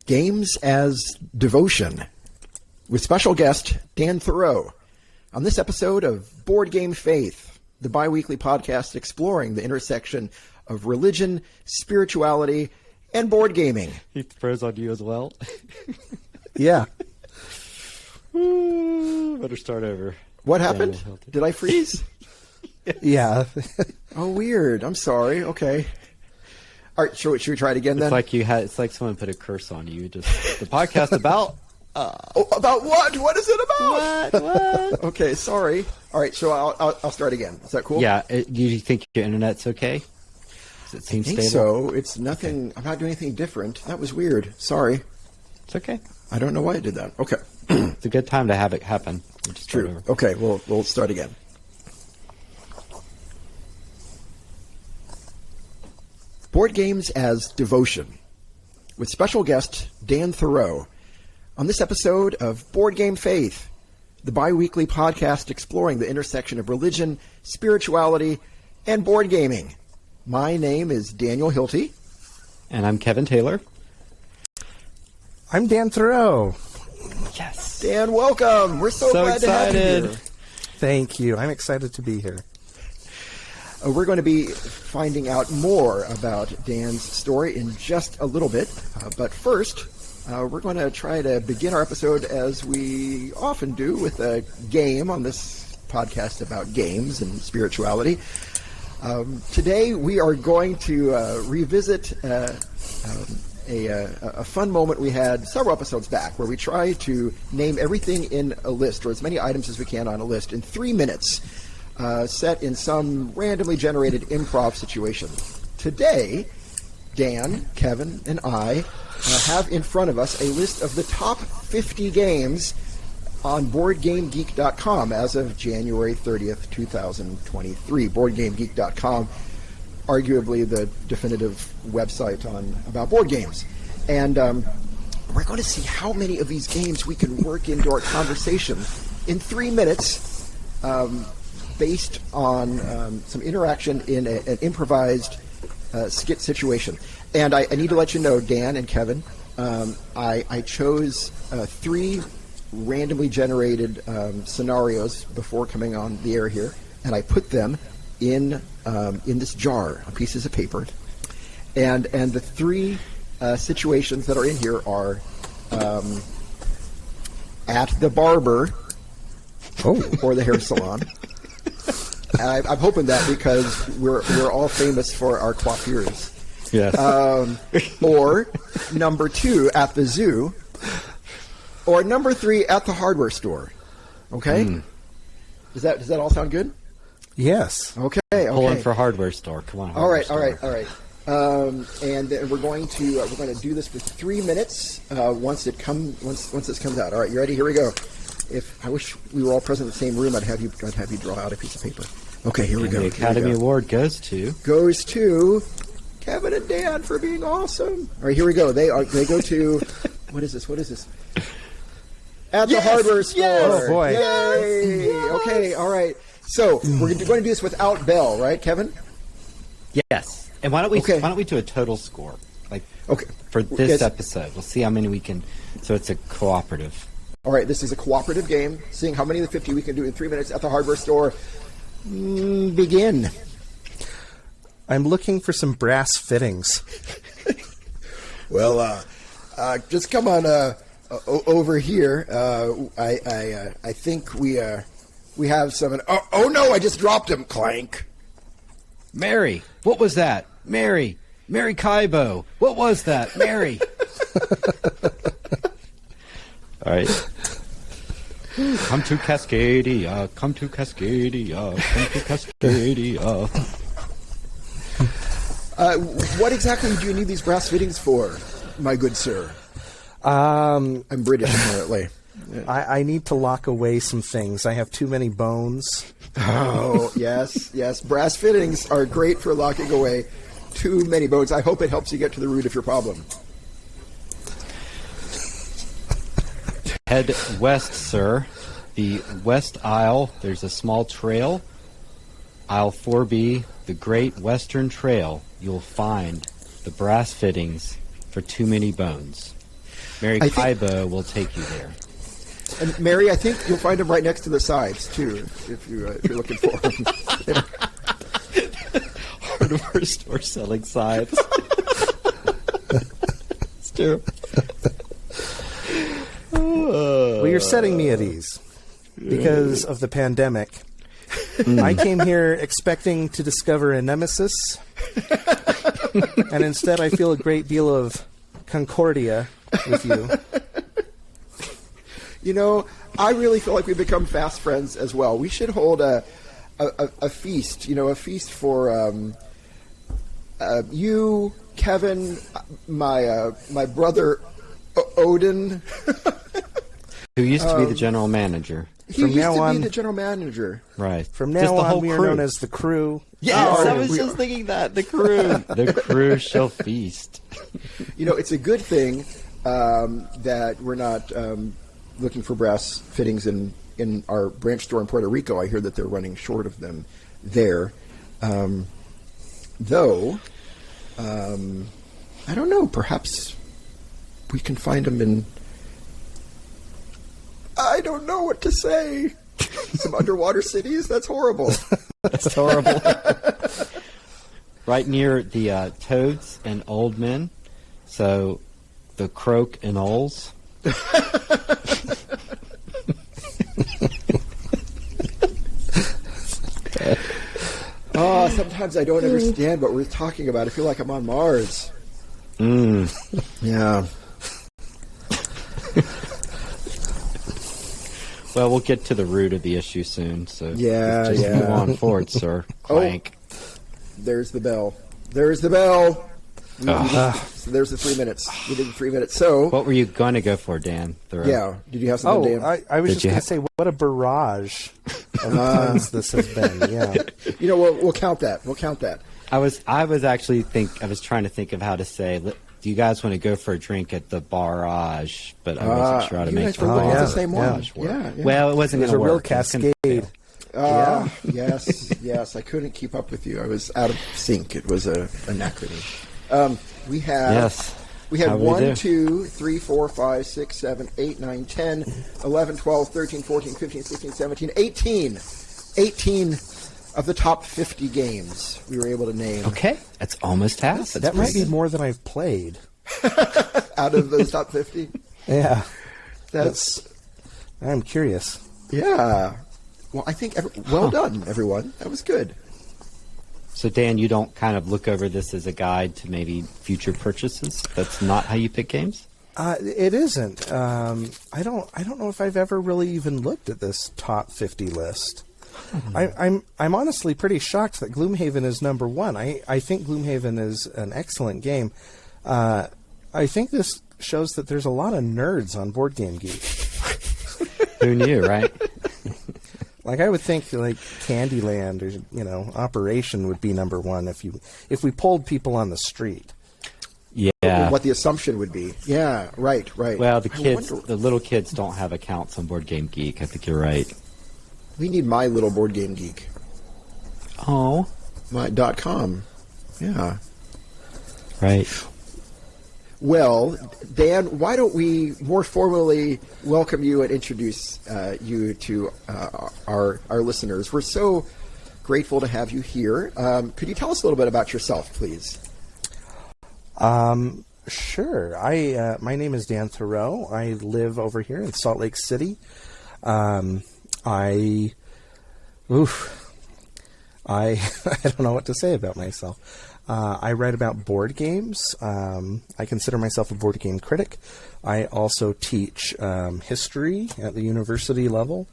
Games as Devotion, with special guest Dan Thurot. On this episode of Board Game Faith, the bi-weekly podcast exploring the intersection of religion, spirituality, and board gaming. He throws on you as well. Yeah. Better start over. What happened? Did I freeze? Yeah. Oh, weird. I'm sorry. Okay. All right, should we try it again then? It's like someone put a curse on you. Just the podcast about. About what? What is it about? What? Okay, sorry. All right, so I'll start again. Is that cool? Yeah. Do you think your internet's okay? Does it seem stable? So it's nothing. Okay. I'm not doing anything different. That was weird. Sorry. It's okay. I don't know why I did that. Okay. It's a good time to have it happen. True. Okay, we'll start again. Board Games as Devotion, with special guest Dan Thurot. On this episode of Board Game Faith, the bi-weekly podcast exploring the intersection of religion, spirituality, and board gaming. My name is Daniel Hilty. And I'm Kevin Taylor. I'm Dan Thurot. Yes. Dan, welcome. We're so glad excited to have you here. Thank you. I'm excited to be here. We're going to be finding out more about Dan's story in just a little bit. But first, we're going to try to begin our episode as we often do with a game on this podcast about games and spirituality. Today we are going to revisit a fun moment we had several episodes back where we try to name everything in a list, or as many items as we can on a list, in 3 minutes, set in some randomly generated improv situation. Today, Dan, Kevin, and I have in front of us a list of the top 50 games on BoardGameGeek.com as of January 30th, 2023. BoardGameGeek.com, arguably the definitive website about board games. And we're going to see how many of these games we can work into our conversation in 3 minutes, based on some interaction in an improvised skit situation. And I need to let you know, Dan and Kevin, I chose 3 randomly generated scenarios before coming on the air here, and I put them in this jar on pieces of paper. And the 3 situations that are in here are at the barber, or the hair salon. I'm hoping that because we're all famous for our coiffures. Yes. Or number 2 at the zoo, or number 3 at the hardware store. Okay. Does that all sound good? Yes. Okay. Pulling for hardware store. Come on. All right. And then we're going to do this for 3 minutes once this comes out. All right, you ready? Here we go. I wish we were all present in the same room, I'd have you draw out a piece of paper. Okay, here we go. The Academy Award goes to Kevin and Dan for being awesome. All right, here we go. They go to what is this? At the hardware store. Yes. Oh boy. Yay! Yes. Okay, all right. So we're going to do this without bell, right, Kevin? Yes. And why don't we do a total score? For this episode. We'll see how many we can, so it's a cooperative. All right, this is a cooperative game, seeing how many of the 50 we can do in 3 minutes at the hardware store. Begin. I'm looking for some brass fittings. Well, just come on over here. I think we have some. Oh no! I just dropped him. Clank. Mary, what was that? Mary Kaibo, what was that? Mary. All right. Come to Cascadia, come to Cascadia, come to Cascadia. What exactly do you need these brass fittings for, my good sir? I'm British, apparently. I need to lock away some things. I have too many bones. Oh, yes. Brass fittings are great for locking away too many bones. I hope it helps you get to the root of your problem. Head west, sir. The west aisle, there's a small trail. Aisle 4B, the Great Western Trail. You'll find the brass fittings for too many bones. Mary Kaibo will take you there. And Mary, I think you'll find them right next to the sides too, if you're looking for them. Hardware store selling sides. It's terrible. Well, you're setting me at ease because of the pandemic. I came here expecting to discover a nemesis, and instead I feel a great deal of concordia with you. You know, I really feel like we've become fast friends as well. We should hold a feast, a feast for you, Kevin, my brother Odin. Who used to be the general manager. He used to be the general manager. Right. From now on, we are known as the crew. Yes, I was just thinking that. The crew. The crew shall feast. It's a good thing that we're not looking for brass fittings in our branch store in Puerto Rico. I hear that they're running short of them there. Though, I don't know, perhaps we can find them in... I don't know what to say. Some underwater cities? That's horrible. That's horrible. Right near the Toads and Old Men. So, the Croak and Oles. Sometimes I don't understand what we're talking about. I feel like I'm on Mars. Yeah. Well, we'll get to the root of the issue soon. So just move on forward, sir. Clank. There's the bell. There's the bell. So there's the 3 minutes. We did the 3 minutes. So what were you going to go for, Dan? Yeah. Did you have something, Dan? I was just going to say, what a barrage of puns this has been. Yeah. We'll count that. We'll count that. I was trying to think of how to say. Do you guys want to go for a drink at the barrage? But I wasn't sure how to make it. The same one. Yeah. Well, it wasn't going to work. It was a real cascade. Yes. I couldn't keep up with you. I was out of sync. It was a anachrony. We have 1, 2, 3, 4, 5, 6, 7, 8, 9, 10, 11, 12, 13, 14, 15, 16, 17, 18. 18 of the top 50 games we were able to name. Okay, that's almost half. That might be more than I've played. Out of those top 50? Yeah. I'm curious. Yeah. Well, I think well done, everyone. That was good. So, Dan, you don't kind of look over this as a guide to maybe future purchases? That's not how you pick games? It isn't. I don't know if I've ever really even looked at this top 50 list. I'm honestly pretty shocked that Gloomhaven is number one. I think Gloomhaven is an excellent game. I think this shows that there's a lot of nerds on Board Game Geek. Who knew, right? Like I would think, like Candyland or Operation would be number one if we polled people on the street. Yeah. What the assumption would be. Yeah. Right. Well, the little kids don't have accounts on Board Game Geek. I think you're right. We need my little Board Game Geek. Oh. .com. Yeah. Right. Well, Dan, why don't we more formally welcome you and introduce you to our listeners? We're so grateful to have you here. Could you tell us a little bit about yourself, please? Sure. My name is Dan Thurot. I live over here in Salt Lake City. I don't know what to say about myself. I write about board games. I consider myself a board game critic. I also teach history at the university level.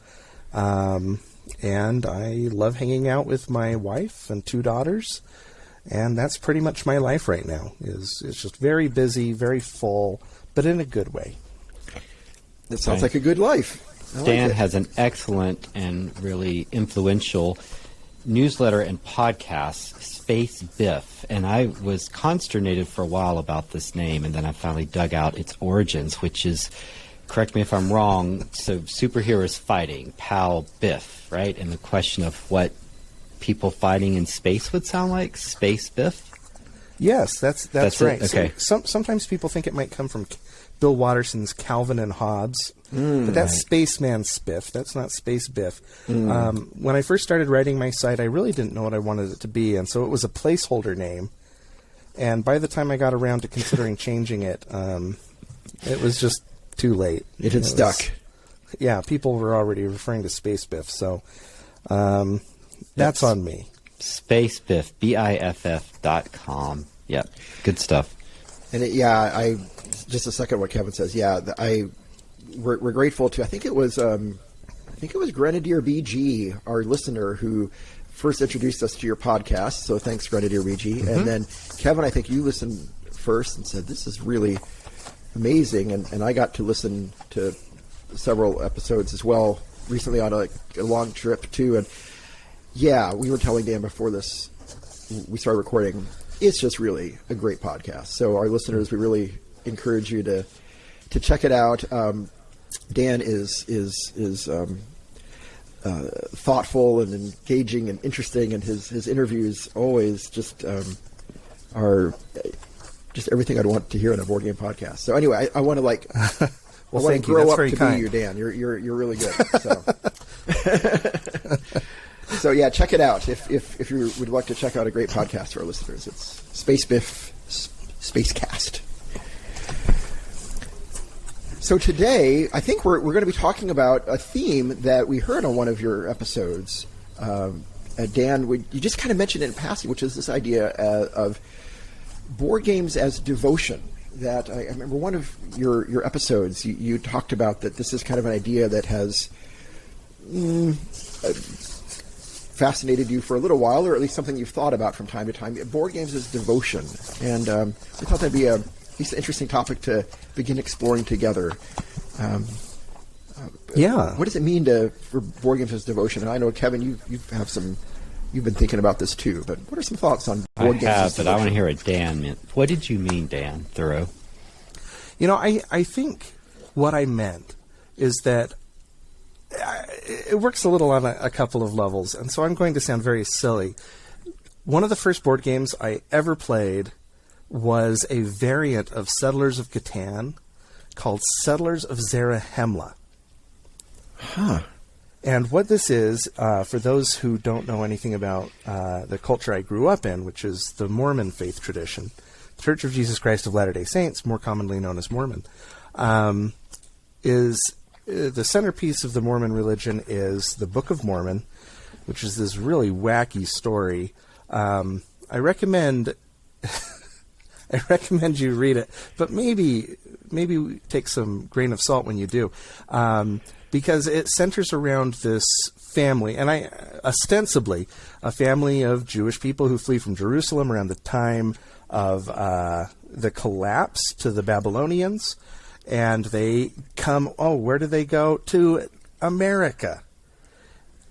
And I love hanging out with my wife and 2 daughters. And that's pretty much my life right now. It's just very busy, very full, but in a good way. That sounds like a good life. Dan has an excellent and really influential newsletter and podcast, Space-Biff, and I was consternated for a while about this name, and then I finally dug out its origins, which is, correct me if I'm wrong, so superheroes fighting, pal Biff, right? And the question of what people fighting in space would sound like, Space-Biff? Yes, that's right. Okay. So, sometimes people think it might come from Bill Watterson's Calvin and Hobbes. But that's Spaceman Spiff. That's not Space Biff. When I first started writing my site, I really didn't know what I wanted it to be, and so it was a placeholder name. And by the time I got around to considering changing it, it was just too late. It had stuck. Yeah, people were already referring to Space Biff, so that's on me. SpaceBiff, BIFF.com. Yep, good stuff. And I just a second what Kevin says. Yeah, we're grateful to. I think it was Grenadier BG, our listener, who first introduced us to your podcast. So thanks, Grenadier BG. Mm-hmm. And then Kevin, I think you listened first and said this is really amazing. And I got to listen to several episodes as well recently on a long trip too. And yeah, we were telling Dan before we started recording. It's just really a great podcast. So our listeners, we really encourage you to check it out. Dan is thoughtful and engaging and interesting, and his interviews always just are just everything I'd want to hear in a board game podcast. So anyway, I want to well, I want to grow up to kind. be you, Dan. You're really good. So. So yeah, check it out if you would like to check out a great podcast for our listeners. It's SpaceBiff Spacecast. So today, I think we're going to be talking about a theme that we heard on one of your episodes. Dan, you just kind of mentioned it in passing, which is this idea of board games as devotion. That I remember one of your episodes, you talked about that this is kind of an idea that has fascinated you for a little while, or at least something you've thought about from time to time. Board games as devotion. And we thought that'd be at least an interesting topic to begin exploring together. Yeah. What does it mean for board games as devotion? And I know, Kevin, you've been thinking about this too, but what are some thoughts on board games as devotion? But I want to hear what Dan meant. What did you mean, Dan Thurot? I think what I meant is that it works a little on a couple of levels, and so I'm going to sound very silly. One of the first board games I ever played was a variant of Settlers of Catan called Settlers of Zarahemla. Huh. And what this is, for those who don't know anything about the culture I grew up in, which is the Mormon faith tradition, Church of Jesus Christ of Latter-day Saints, more commonly known as Mormon, is the centerpiece of the Mormon religion is the Book of Mormon, which is this really wacky story. I recommend you read it, but maybe take some grain of salt when you do, because it centers around this family, and ostensibly a family of Jewish people who flee from Jerusalem around the time of the collapse to the Babylonians. And they come, where do they go? To America.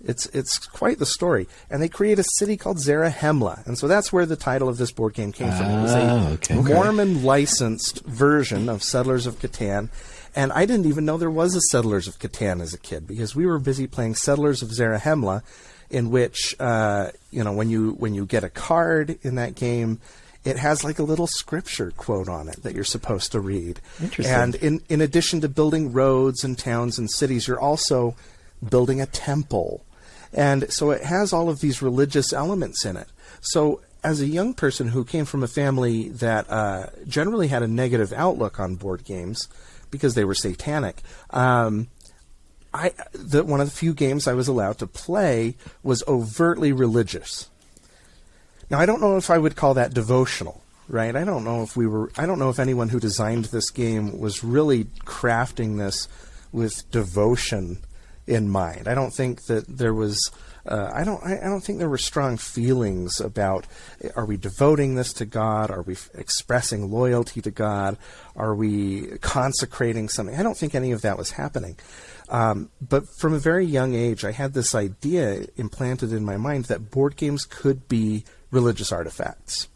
It's quite the story. And they create a city called Zarahemla. And so that's where the title of this board game came from. It was a Mormon-licensed version of Settlers of Catan. And I didn't even know there was a Settlers of Catan as a kid, because we were busy playing Settlers of Zarahemla, in which, when you get a card in that game, it has like a little scripture quote on it that you're supposed to read. Interesting. And in addition to building roads and towns and cities, you're also building a temple. And so it has all of these religious elements in it. So as a young person who came from a family that generally had a negative outlook on board games because they were satanic, one of the few games I was allowed to play was overtly religious. Now, I don't know if I would call that devotional, right? I don't know if anyone who designed this game was really crafting this with devotion in mind. I don't think that there was. I don't think there were strong feelings about, are we devoting this to God? Are we expressing loyalty to God? Are we consecrating something? I don't think any of that was happening. But from a very young age, I had this idea implanted in my mind that board games could be religious artifacts.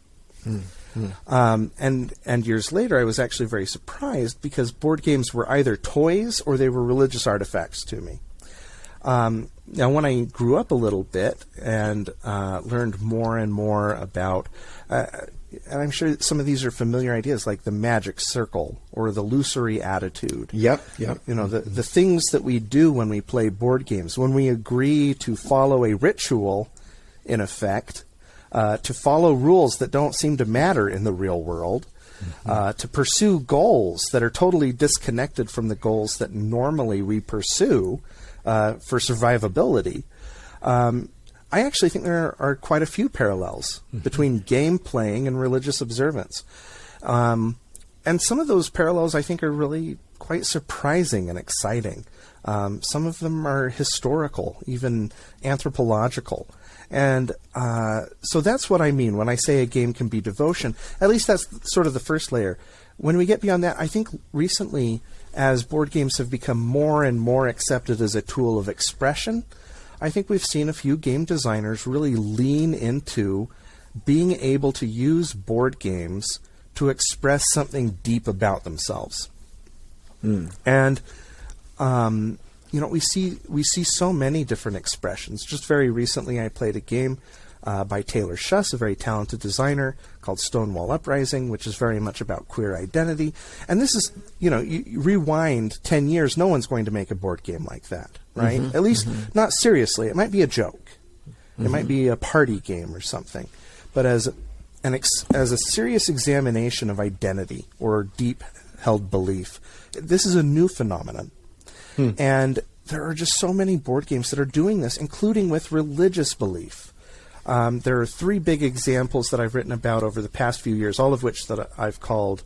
And years later, I was actually very surprised, because board games were either toys or they were religious artifacts to me. Now, when I grew up a little bit and learned more and more about and I'm sure some of these are familiar ideas, like the magic circle or the illusory attitude. Yep. The things that we do when we play board games, when we agree to follow a ritual, in effect, to follow rules that don't seem to matter in the real world, to pursue goals that are totally disconnected from the goals that normally we pursue for survivability. I actually think there are quite a few parallels between game playing and religious observance. And some of those parallels, I think, are really quite surprising and exciting. Some of them are historical, even anthropological. And so that's what I mean when I say a game can be devotion. At least that's sort of the first layer. When we get beyond that, I think recently, as board games have become more and more accepted as a tool of expression, I think we've seen a few game designers really lean into being able to use board games to express something deep about themselves. And we see so many different expressions. Just very recently, I played a game by Taylor Schuss, a very talented designer, called Stonewall Uprising, which is very much about queer identity. And this is, you rewind 10 years, no one's going to make a board game like that, right? At least not seriously. It might be a joke. It might be a party game or something. But as a serious examination of identity or deep-held belief, this is a new phenomenon. And there are just so many board games that are doing this, including with religious belief. There are 3 big examples that I've written about over the past few years, all of which that I've called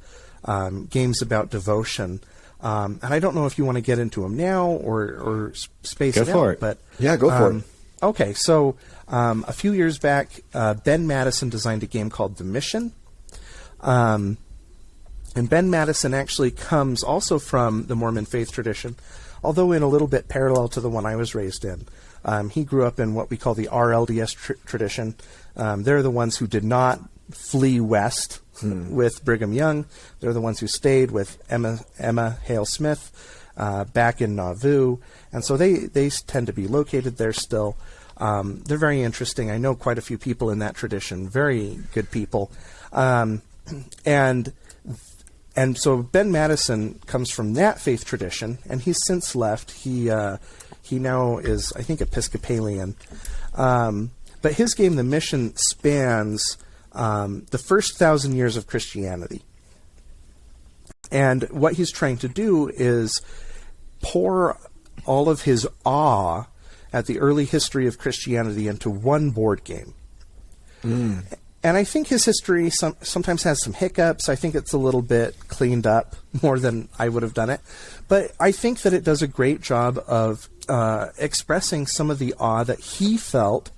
games about devotion. And I don't know if you want to get into them now or space it out. Go for it. But, Yeah, go for it. Okay, so a few years back, Ben Madison designed a game called The Mission. And Ben Madison actually comes also from the Mormon faith tradition, although in a little bit parallel to the one I was raised in. He grew up in what we call the RLDS tradition. They're the ones who did not flee west with Brigham Young. They're the ones who stayed with Emma Hale Smith back in Nauvoo. And so they tend to be located there still. They're very interesting. I know quite a few people in that tradition, very good people. And so Ben Madison comes from that faith tradition, and he's since left. He now is, I think, Episcopalian. But his game, The Mission, spans the first 1,000 years of Christianity. And what he's trying to do is pour all of his awe at the early history of Christianity into one board game. And I think his history sometimes has some hiccups. I think it's a little bit cleaned up more than I would have done it. But I think that it does a great job of expressing some of the awe that he felt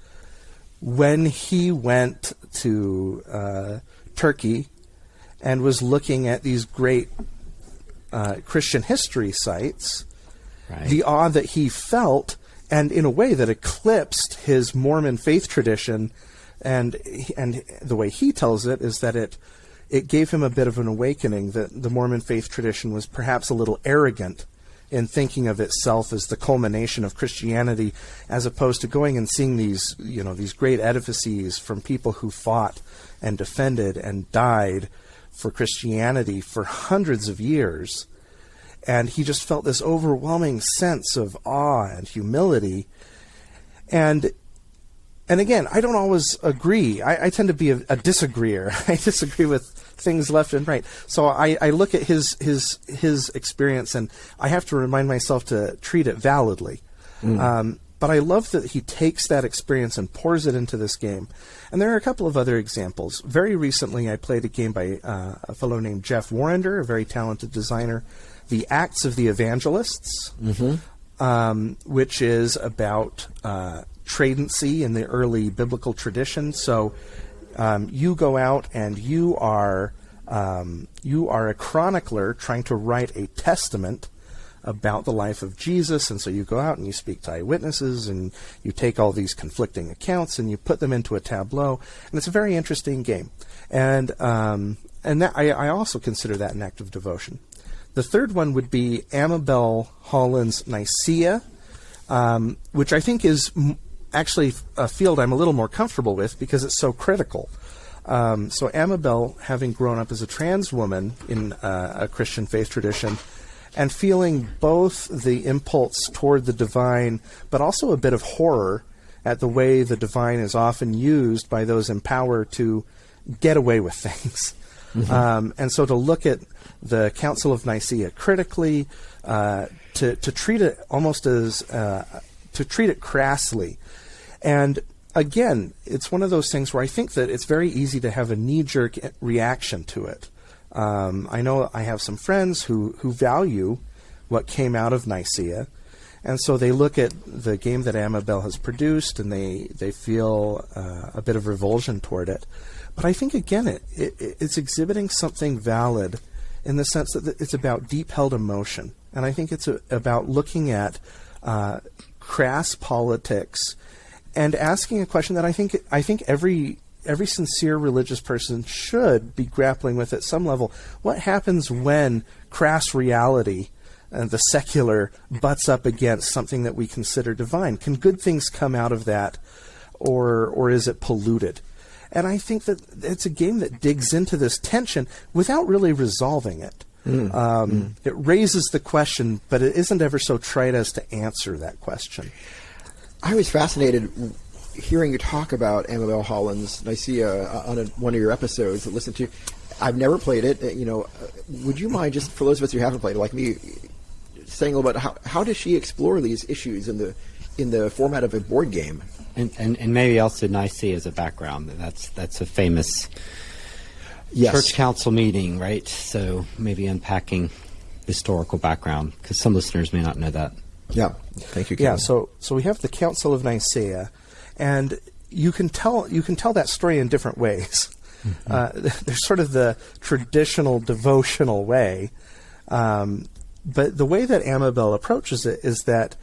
when he went to Turkey and was looking at these great Christian history sites. Right. The awe that he felt, and in a way that eclipsed his Mormon faith tradition. And the way he tells it is that it gave him a bit of an awakening that the Mormon faith tradition was perhaps a little arrogant in thinking of itself as the culmination of Christianity, as opposed to going and seeing these great edifices from people who fought and defended and died for Christianity for hundreds of years. And he just felt this overwhelming sense of awe and humility. And again, I don't always agree. I tend to be a disagreeer. I disagree with things left and right. So I look at his experience, and I have to remind myself to treat it validly. But I love that he takes that experience and pours it into this game. And there are a couple of other examples. Very recently, I played a game by a fellow named Jeff Warrender, a very talented designer, The Acts of the Evangelists, which is about tradency in the early biblical tradition. So you go out and you are a chronicler trying to write a testament about the life of Jesus, and so you go out and you speak to eyewitnesses, and you take all these conflicting accounts and you put them into a tableau, and it's a very interesting game. And that, I also consider that an act of devotion. The third one would be Amabel Holland's Nicaea, which I think is actually a field I'm a little more comfortable with because it's so critical. So Amabel, having grown up as a trans woman in a Christian faith tradition, and feeling both the impulse toward the divine, but also a bit of horror at the way the divine is often used by those in power to get away with things. And so to look at the Council of Nicaea critically, to treat it almost as, to treat it crassly. And again, it's one of those things where I think that it's very easy to have a knee-jerk reaction to it. I know I have some friends who value what came out of Nicaea, and so they look at the game that Amabel has produced, and they feel a bit of revulsion toward it. But I think, again, it's exhibiting something valid in the sense that it's about deep-held emotion. And I think it's about looking at crass politics and asking a question that I think every sincere religious person should be grappling with at some level. What happens when crass reality and the secular butts up against something that we consider divine? Can good things come out of that, or is it polluted? And I think that it's a game that digs into this tension without really resolving it. It raises the question, but it isn't ever so trite as to answer that question. I was fascinated hearing you talk about Amabel Holland's Nicaea on one of your episodes to listen to. I've never played it. Would you mind, just for those of us who haven't played it, like me, saying a little bit how does she explore these issues in the format of a board game? And maybe also Nicaea as a background. That's a famous Yes. church council meeting, right? So maybe unpacking historical background, because some listeners may not know that. Yeah. Thank you, Kevin. Yeah, so we have the Council of Nicaea, and you can tell that story in different ways. There's sort of the traditional devotional way, but the way that Amabel approaches it is that,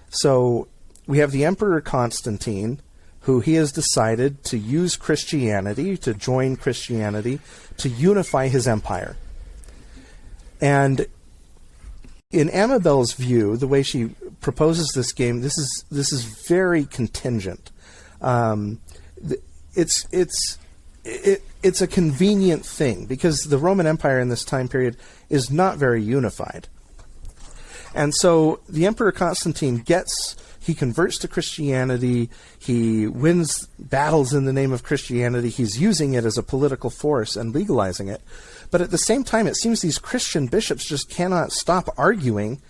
so we have the Emperor Constantine, who he has decided to use Christianity, to join Christianity, to unify his empire. And in Amabel's view, the way she proposes this game, this is very contingent. It's a convenient thing because the Roman Empire in this time period is not very unified. And so the Emperor Constantine he converts to Christianity, he wins battles in the name of Christianity, he's using it as a political force and legalizing it. But at the same time, it seems these Christian bishops just cannot stop arguing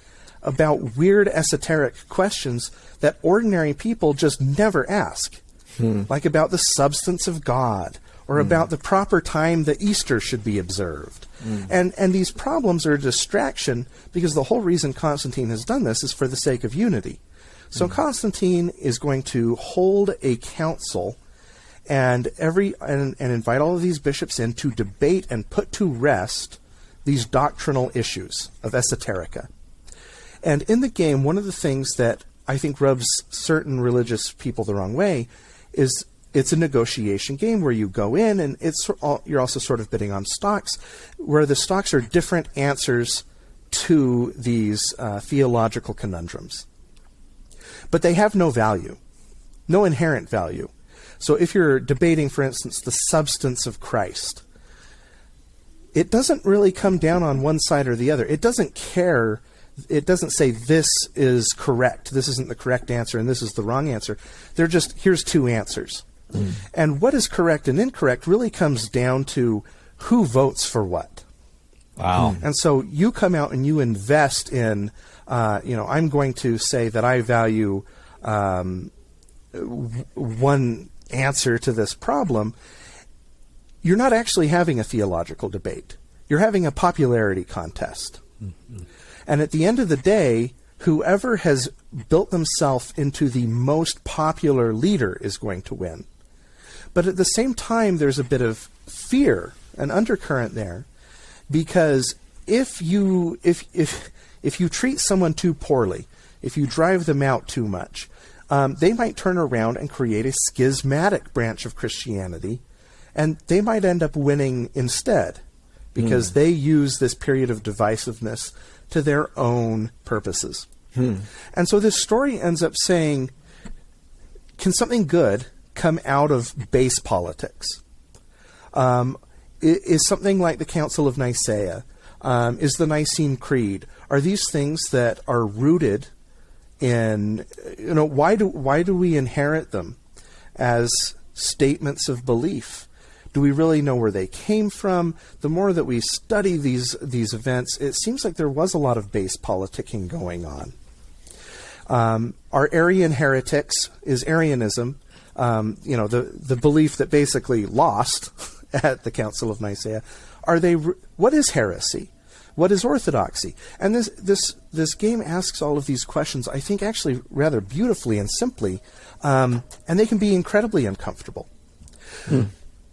about weird esoteric questions that ordinary people just never ask. Like about the substance of God, or about the proper time that Easter should be observed. And these problems are a distraction because the whole reason Constantine has done this is for the sake of unity. So Constantine is going to hold a council and invite all of these bishops in to debate and put to rest these doctrinal issues of esoterica. And in the game, one of the things that I think rubs certain religious people the wrong way is it's a negotiation game where you go in and you're also sort of bidding on stocks, where the stocks are different answers to these theological conundrums. But they have no value, no inherent value. So if you're debating, for instance, the substance of Christ, it doesn't really come down on one side or the other. It doesn't care. It doesn't say this is correct, this isn't the correct answer, and this is the wrong answer. They're just, here's two answers. And what is correct and incorrect really comes down to who votes for what. Wow. And so you come out and you invest in, I'm going to say that I value one answer to this problem. You're not actually having a theological debate. You're having a popularity contest. And at the end of the day, whoever has built themselves into the most popular leader is going to win. But at the same time, there's a bit of fear, an undercurrent there, because if you treat someone too poorly, if you drive them out too much, they might turn around and create a schismatic branch of Christianity, and they might end up winning instead, because they use this period of divisiveness to their own purposes. And so this story ends up saying, can something good come out of base politics? is something like the Council of Nicaea, is the Nicene Creed. Are these things that are rooted in, why do we inherit them as statements of belief? Do we really know where they came from? The more that we study these events, it seems like there was a lot of base politicking going on. Our Arian heretics is Arianism, the belief that basically lost at the Council of Nicaea. What is heresy? What is orthodoxy? And this game asks all of these questions, I think, actually rather beautifully and simply, and they can be incredibly uncomfortable.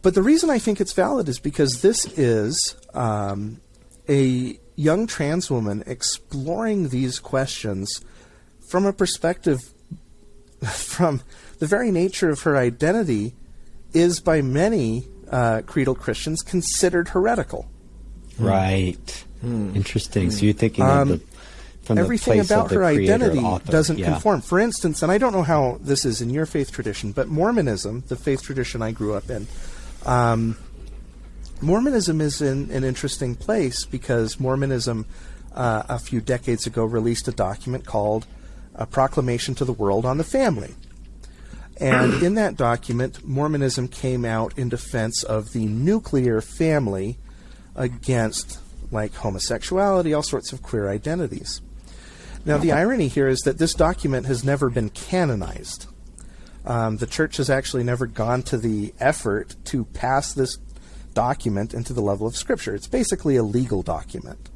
But the reason I think it's valid is because this is a young trans woman exploring these questions from a perspective, from the very nature of her identity, is by many creedal Christians considered heretical. Right. Interesting. So you're thinking of from everything the place about of the her creator, identity author. doesn't conform. For instance, and I don't know how this is in your faith tradition, but Mormonism, the faith tradition I grew up in, Mormonism is in an interesting place because Mormonism, a few decades ago, released a document called A Proclamation to the World on the Family. And in that document, Mormonism came out in defense of the nuclear family against, like, homosexuality, all sorts of queer identities. Now, the irony here is that this document has never been canonized. The church has actually never gone to the effort to pass this document into the level of Scripture. It's basically a legal document.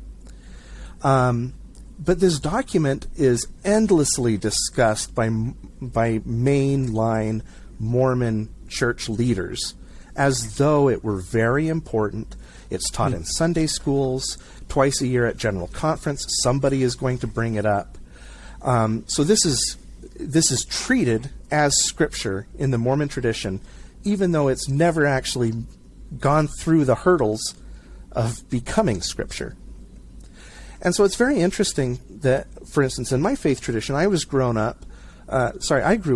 But this document is endlessly discussed by mainline Mormon church leaders as though it were very important. It's taught in Sunday schools. Twice a year at General Conference, somebody is going to bring it up. So this is treated as Scripture in the Mormon tradition, even though it's never actually gone through the hurdles of becoming Scripture. And so it's very interesting that, for instance, in my faith tradition, I grew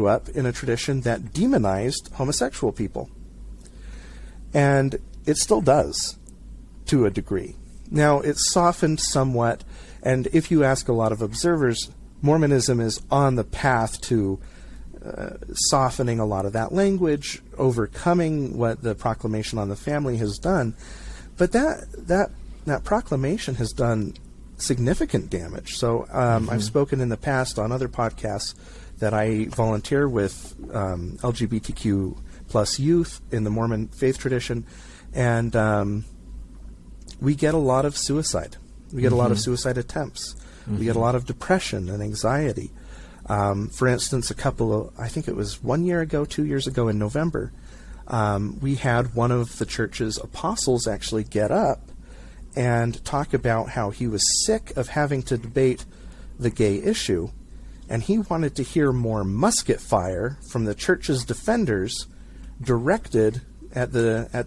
up in a tradition that demonized homosexual people. And it still does, to a degree. Now, it's softened somewhat, and if you ask a lot of observers, Mormonism is on the path to softening a lot of that language, overcoming what the Proclamation on the Family has done. But that proclamation has done significant damage. So I've spoken in the past on other podcasts that I volunteer with LGBTQ plus youth in the Mormon faith tradition, and we get a lot of suicide. We get a lot of suicide attempts. We get a lot of depression and anxiety. For instance, I think it was 1 year ago, 2 years ago in November, we had one of the church's apostles actually get up and talk about how he was sick of having to debate the gay issue, and he wanted to hear more musket fire from the church's defenders directed at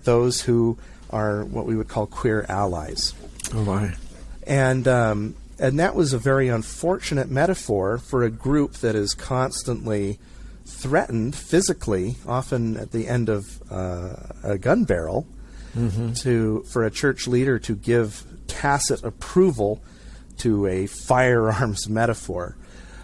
those who are what we would call queer allies. Oh my! And that was a very unfortunate metaphor for a group that is constantly threatened physically, often at the end of a gun barrel, for a church leader to give tacit approval to a firearms metaphor.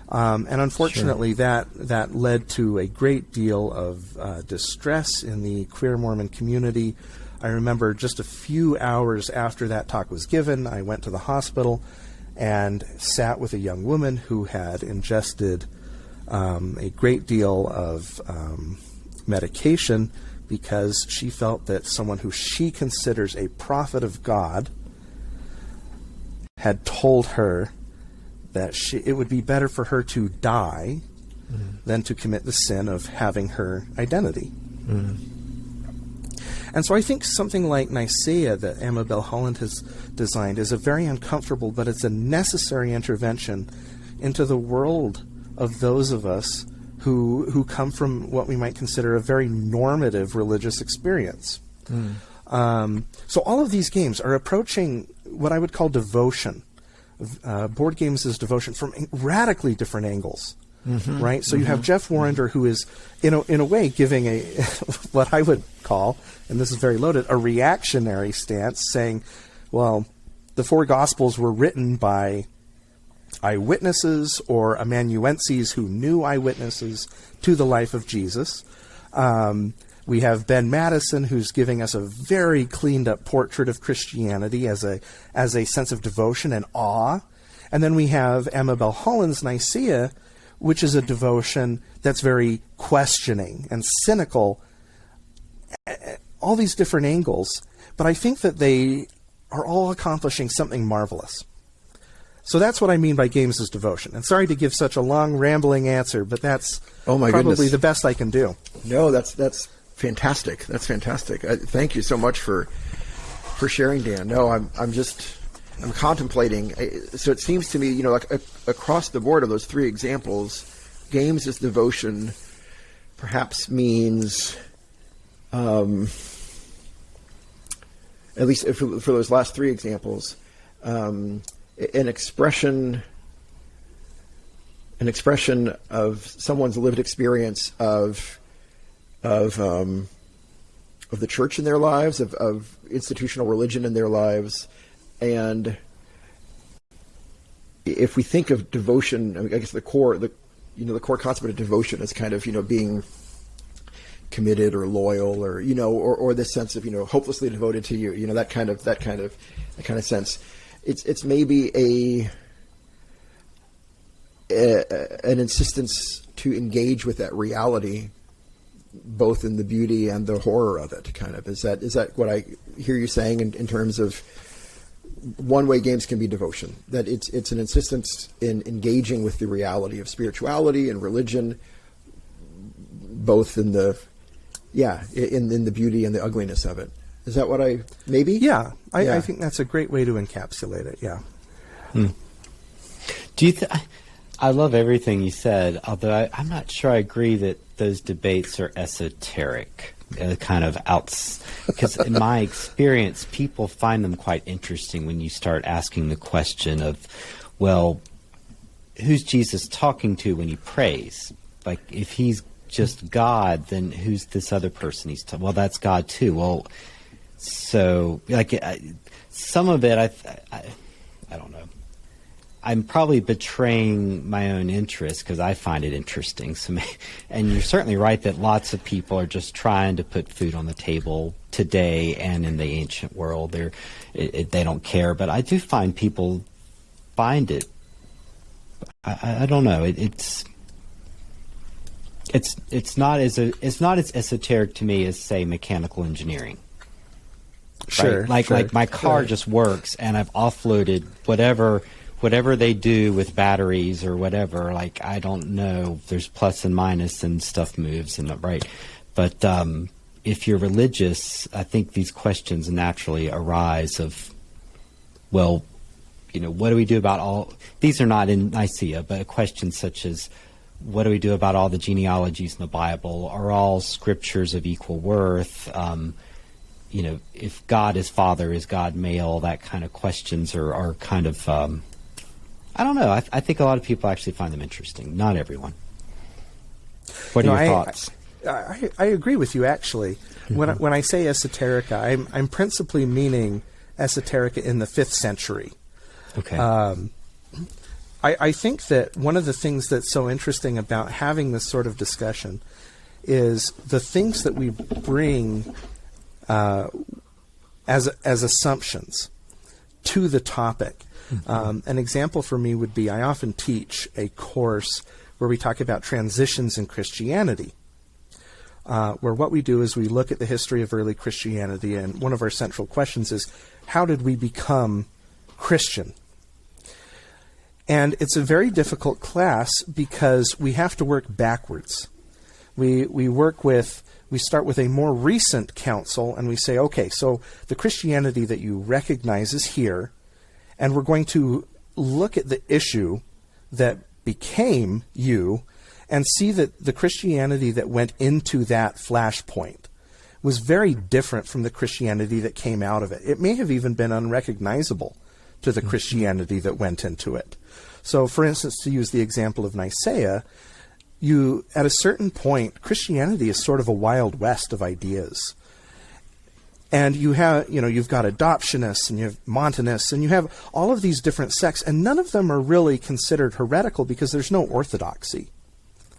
And unfortunately, that led to a great deal of distress in the queer Mormon community. I remember just a few hours after that talk was given, I went to the hospital and sat with a young woman who had ingested a great deal of medication because she felt that someone who she considers a prophet of God had told her that it would be better for her to die than to commit the sin of having her identity. And so I think something like Nicaea that Amabel Holland has designed is a very uncomfortable, but it's a necessary intervention into the world of those of us who come from what we might consider a very normative religious experience. So all of these games are approaching what I would call devotion. Board games is devotion from radically different angles. right? So you have Jeff Warrender, who is, in a way, giving a what I would call, and this is very loaded, a reactionary stance, saying, well, the four Gospels were written by eyewitnesses or amanuenses who knew eyewitnesses to the life of Jesus. We have Ben Madison, who's giving us a very cleaned-up portrait of Christianity as a sense of devotion and awe. And then we have Amabel Holland's Nicaea, which is a devotion that's very questioning and cynical, all these different angles. But I think that they are all accomplishing something marvelous. So that's what I mean by games as devotion. And sorry to give such a long, rambling answer, but that's probably the best I can do. No, that's fantastic. That's fantastic. Thank you so much for sharing, Dan. No, I'm contemplating. So it seems to me, like across the board of those three examples, games as devotion perhaps means, at least for those last three examples, an expression of someone's lived experience of the church in their lives, of institutional religion in their lives. And if we think of devotion, I guess the core concept of devotion is kind of, being committed or loyal or this sense of, hopelessly devoted to you, that kind of sense. It's maybe an insistence to engage with that reality, both in the beauty and the horror of it. Kind of is that what I hear you saying in terms of one way games can be devotion? That it's an insistence in engaging with the reality of spirituality and religion, both in the in the beauty and the ugliness of it. Is that what I maybe? Yeah, I think that's a great way to encapsulate it. Yeah. Do you? I love everything you said, although I'm not sure I agree that those debates are esoteric. Because in my experience, people find them quite interesting when you start asking the question of, well, who's Jesus talking to when he prays? Like, if he's just God, then who's this other person he's talking? Well, that's God too. Well, so some of it, I don't know. I'm probably betraying my own interest because I find it interesting. And you're certainly right that lots of people are just trying to put food on the table today and in the ancient world. They don't care. But I do find people find it. I don't know. It's not as esoteric to me as, say, mechanical engineering. Sure. Right? Like my car just works, and I've offloaded whatever they do with batteries or whatever. Like, I don't know. There's plus and minus, and stuff moves, and right. But if you're religious, I think these questions naturally arise of, well, what do we do about all? These are not in Nicaea, but questions such as, what do we do about all the genealogies in the Bible? Are all scriptures of equal worth? If God is Father, is God male? That kind of questions are kind of, I don't know. I think a lot of people actually find them interesting. Not everyone. What are your thoughts? I agree with you, actually. Mm-hmm. When I say esoterica, I'm principally meaning esoterica in the 5th century. Okay. I think that one of the things that's so interesting about having this sort of discussion is the things that we bring as assumptions to the topic. Mm-hmm. An example for me would be, I often teach a course where we talk about transitions in Christianity, where what we do is we look at the history of early Christianity, and one of our central questions is, how did we become Christian? And it's a very difficult class because we have to work backwards. We start with a more recent council, and we say, okay, so the Christianity that you recognize is here, and we're going to look at the issue that became you and see that the Christianity that went into that flashpoint was very different from the Christianity that came out of it. It may have even been unrecognizable to the Christianity that went into it. So, for instance, to use the example of Nicaea, at a certain point, Christianity is sort of a wild west of ideas. And you've got adoptionists and you have Montanists and you have all of these different sects, and none of them are really considered heretical because there's no orthodoxy.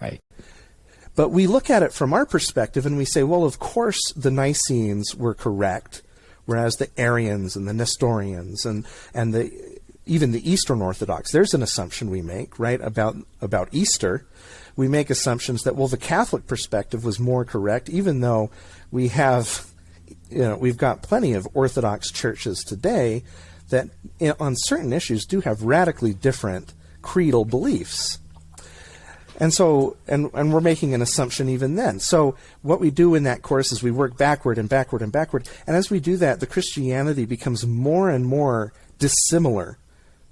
Right. But we look at it from our perspective and we say, well, of course the Nicenes were correct, whereas the Arians and the Nestorians and even the Eastern Orthodox, there's an assumption we make, right, about Easter. We make assumptions that, well, the Catholic perspective was more correct, even though we've got plenty of Orthodox churches today that on certain issues do have radically different creedal beliefs. And so, and we're making an assumption even then. So what we do in that course is we work backward and backward and backward. And as we do that, the Christianity becomes more and more dissimilar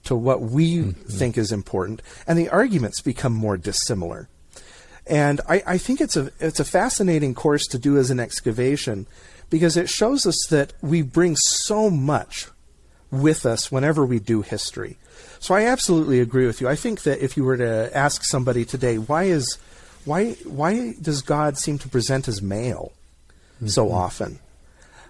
to what we think is important. And the arguments become more dissimilar. And I think it's a fascinating course to do as an excavation, because it shows us that we bring so much with us whenever we do history. So I absolutely agree with you. I think that if you were to ask somebody today, why does God seem to present as male so often?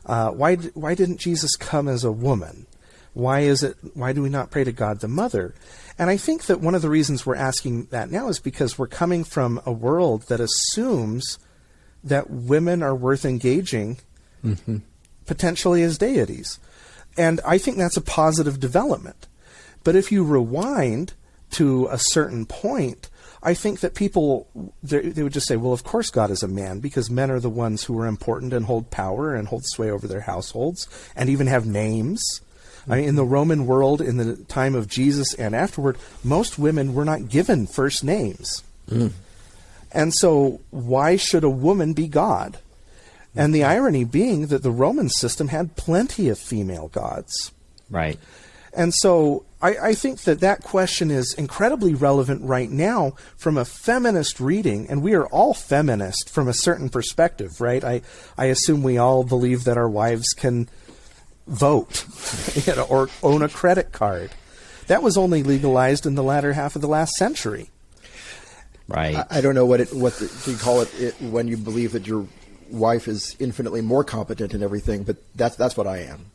Why didn't Jesus come as a woman? Why do we not pray to God the Mother? And I think that one of the reasons we're asking that now is because we're coming from a world that assumes that women are worth engaging potentially as deities. And I think that's a positive development. But if you rewind to a certain point, I think that people, they would just say, well, of course God is a man, because men are the ones who are important and hold power and hold sway over their households and even have names. I mean, in the Roman world, in the time of Jesus and afterward, most women were not given first names. And so why should a woman be God? And the irony being that the Roman system had plenty of female gods. Right. And so I think that question is incredibly relevant right now from a feminist reading, and we are all feminist from a certain perspective, right? I assume we all believe that our wives can vote or own a credit card. That was only legalized in the latter half of the last century. Right. I don't know what you call it when you believe that your wife is infinitely more competent in everything, but that's what I am.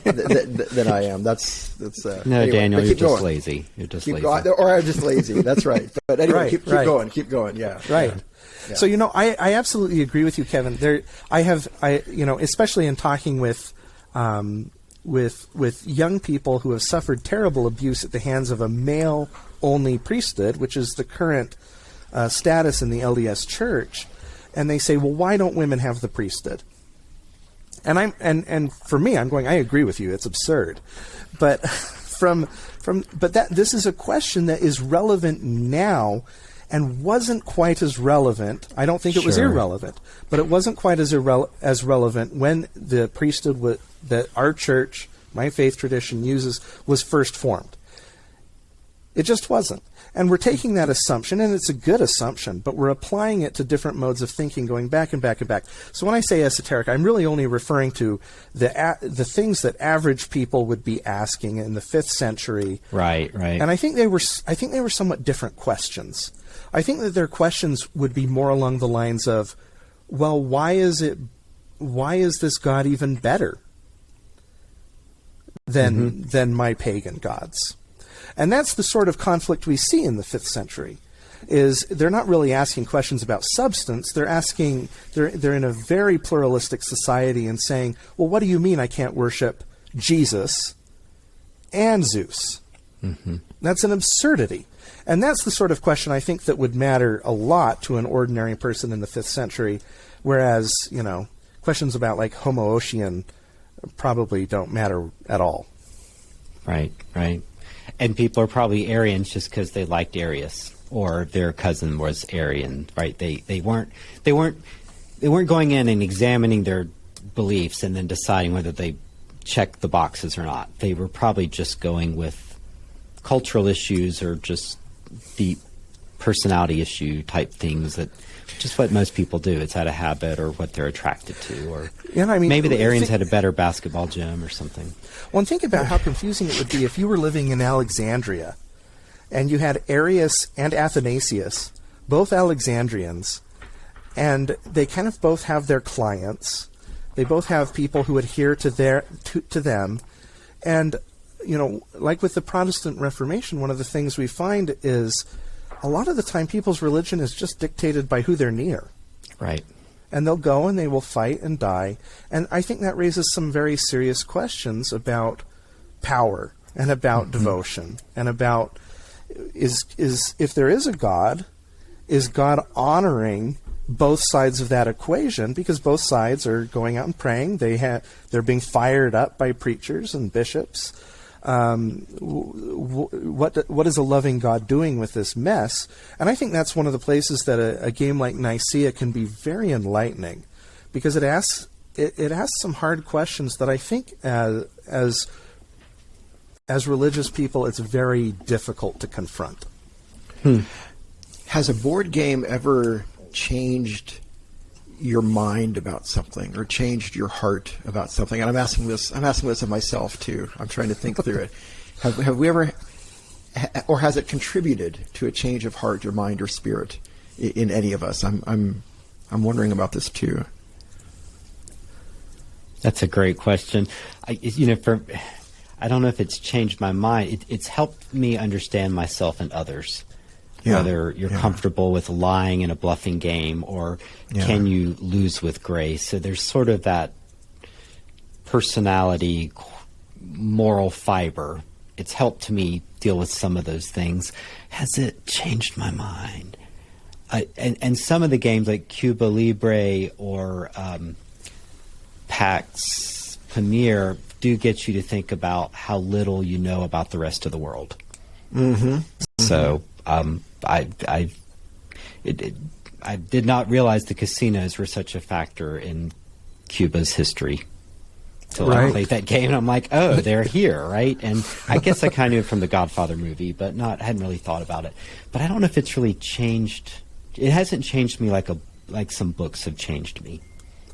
Than I am. That's no, anyway, Daniel, you're just going. lazy. You're just lazy. Or I'm just lazy. That's right. But anyway, keep going. Keep going. Yeah. Right. Yeah. So I absolutely agree with you, Kevin. Especially in talking with young people who have suffered terrible abuse at the hands of a male-only priesthood, which is the current status in the LDS Church. And they say, well, why don't women have the priesthood? And for me, I'm going, I agree with you. It's absurd. But this is a question that is relevant now and wasn't quite as relevant. I don't think it was irrelevant, but it wasn't quite as relevant when the priesthood that our church, my faith tradition, uses was first formed. It just wasn't. And we're taking that assumption, and it's a good assumption, but we're applying it to different modes of thinking, going back and back and back. So when I say esoteric, I'm really only referring to the things that average people would be asking in the 5th century. Right. And I think they were somewhat different questions. I think that their questions would be more along the lines of, well, why is this God even better than my pagan gods? And that's the sort of conflict we see in the 5th century, is they're not really asking questions about substance. They're in a very pluralistic society and saying, well, what do you mean I can't worship Jesus and Zeus? That's an absurdity. And that's the sort of question I think that would matter a lot to an ordinary person in the 5th century, whereas, questions about like Homoousian probably don't matter at all. Right. And people are probably Arians just because they liked Arius, or their cousin was Arian, right? They weren't going in and examining their beliefs and then deciding whether they checked the boxes or not. They were probably just going with cultural issues or just deep personality issue type things, that just what most people do. It's out of habit or what they're attracted to, or maybe the Arians had a better basketball gym or something. Well, and think about how confusing it would be if you were living in Alexandria and you had Arius and Athanasius both Alexandrians, and they kind of both have their clients. They both have people who adhere to them, and like with the Protestant Reformation, one of the things we find is a lot of the time people's religion is just dictated by who they're near. Right. And they'll go and they will fight and die. And I think that raises some very serious questions about power and about devotion and about is if there is a God, is God honoring both sides of that equation, because both sides are going out and praying. They're being fired up by preachers and bishops. What is a loving God doing with this mess? And I think that's one of the places that a game like Nicaea can be very enlightening, because it asks some hard questions that I think as religious people it's very difficult to confront. Has a board game ever changed your mind about something, or changed your heart about something? And I'm asking this of myself too. I'm trying to think through it. Have we ever, or has it contributed to a change of heart or mind or spirit in any of us? I'm wondering about this too. That's a great question. I don't know if it's changed my mind. It's helped me understand myself and others. Yeah, whether you're comfortable with lying in a bluffing game, or can you lose with grace. So there's sort of that personality, moral fiber. It's helped me deal with some of those things. Has it changed my mind? And some of the games like Cuba Libre or Pax Pamir do get you to think about how little you know about the rest of the world. Mm-hmm. So I did not realize the casinos were such a factor in Cuba's history until I played that game, and I'm like, oh, they're here, right? And I guess I kind of knew it from the Godfather movie, but hadn't really thought about it. But I don't know if it's really changed. It hasn't changed me like some books have changed me,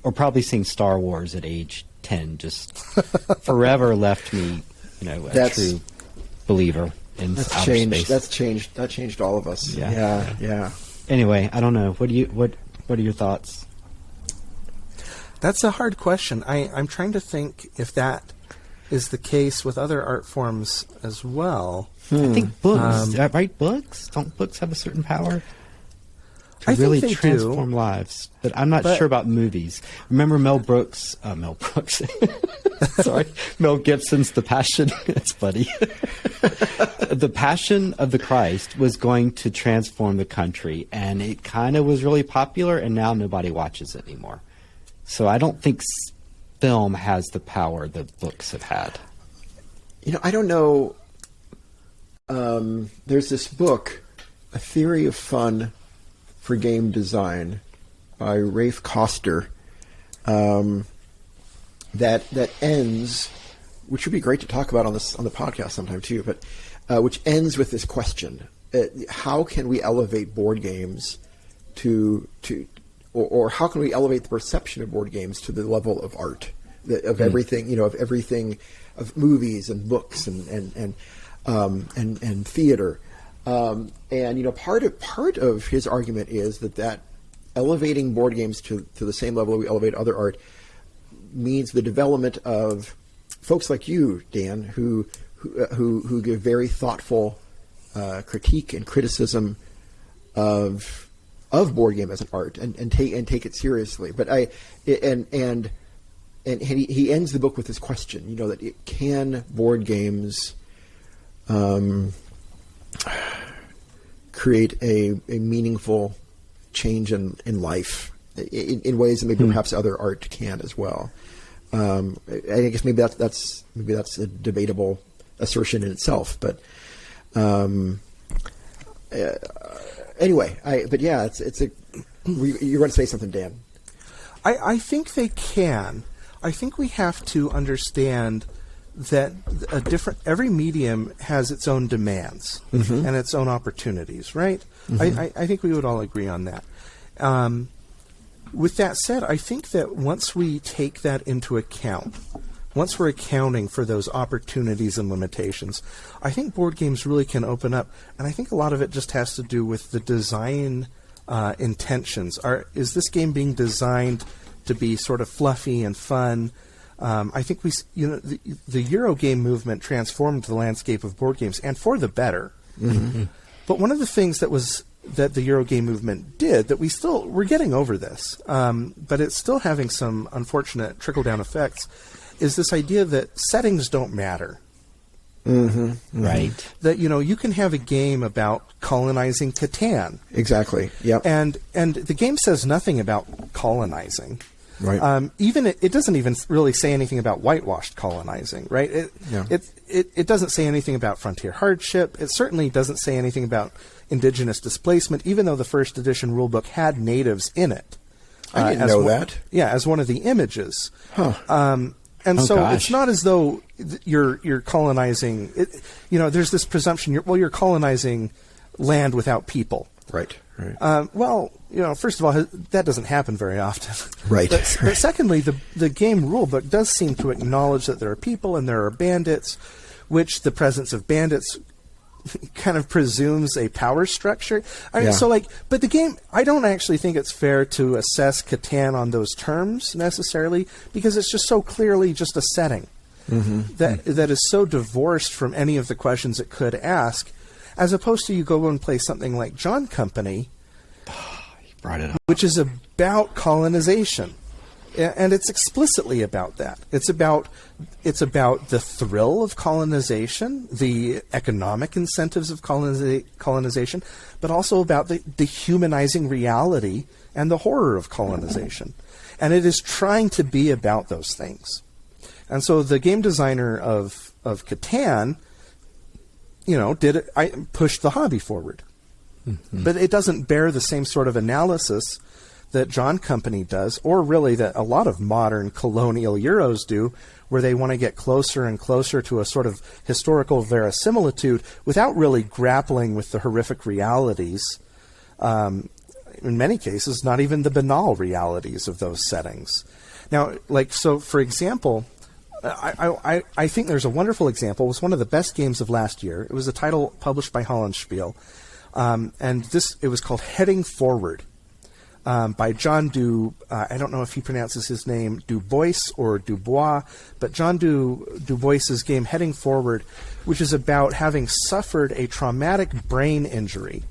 or probably seeing Star Wars at age 10 just forever left me, a true believer. That's changed. That changed all of us. Yeah. Anyway, I don't know. What are your thoughts? That's a hard question. I'm trying to think if that is the case with other art forms as well. I think books. Right? Books? Don't books have a certain power to I really think they transform lives? But I'm not sure about movies. Remember Mel Brooks? Sorry, Mel Gibson's The Passion. It's funny. The Passion of the Christ was going to transform the country, and it kind of was really popular, and now nobody watches it anymore. So I don't think film has the power that books have had. I don't know. There's this book, A Theory of Fun for Game Design, by Rafe Koster, that ends, which would be great to talk about on the podcast sometime too, but which ends with this question: how can we elevate board games or how can we elevate the perception of board games to the level of art, of everything, of movies and books and theater. Part of his argument is that elevating board games to the same level we elevate other art means the development of folks like you, Dan, who give very thoughtful critique and criticism of board game as an art and take it seriously. But he ends the book with this question: that can board games create a meaningful change in life in ways that maybe perhaps other art can as well. I guess maybe that's a debatable assertion in itself, but anyway, you're going to say something, Dan. I think they can. I think we have to understand that every medium has its own demands and its own opportunities, right? I think we would all agree on that. With that said, I think that once we take that into account, once we're accounting for those opportunities and limitations, I think board games really can open up. And I think a lot of it just has to do with the design intentions? Is this game being designed to be sort of fluffy and fun? I think the Eurogame movement transformed the landscape of board games, and for the better. Mm-hmm. But one of the things that the Eurogame movement did, that we're getting over this, but it's still having some unfortunate trickle-down effects, is this idea that settings don't matter. Mm-hmm. Mm-hmm. Right. That, you can have a game about colonizing Catan. Exactly. Yep. And the game says nothing about colonizing. Right. It doesn't even really say anything about whitewashed colonizing, right? It doesn't say anything about frontier hardship. It certainly doesn't say anything about indigenous displacement, even though the first edition rulebook had natives in it. I didn't know that. Yeah, as one of the images. Huh. It's not as though you're colonizing. There's this presumption. You're colonizing land without people. Right. Right. First of all, that doesn't happen very often. Right. But secondly, the game rulebook does seem to acknowledge that there are people and there are bandits, which the presence of bandits kind of presumes a power structure. But the game, I don't actually think it's fair to assess Catan on those terms necessarily, because it's just so clearly just a setting that is so divorced from any of the questions it could ask, as opposed to you go and play something like John Company, brought it up, which is about colonization. And it's explicitly about that. It's about the thrill of colonization, the economic incentives of colonization, but also about the humanizing reality and the horror of colonization. And it is trying to be about those things. And so the game designer of Catan, pushed the hobby forward. Mm-hmm. But it doesn't bear the same sort of analysis that John Company does, or really that a lot of modern colonial Euros do, where they want to get closer and closer to a sort of historical verisimilitude without really grappling with the horrific realities, in many cases, not even the banal realities of those settings. Now, for example, I think there's a wonderful example. It was one of the best games of last year. It was a title published by Hollandspiel, and it was called Heading Forward. By John I don't know if he pronounces his name Dubois or Dubois, but John Dubois's game Heading Forward, which is about having suffered a traumatic brain injury.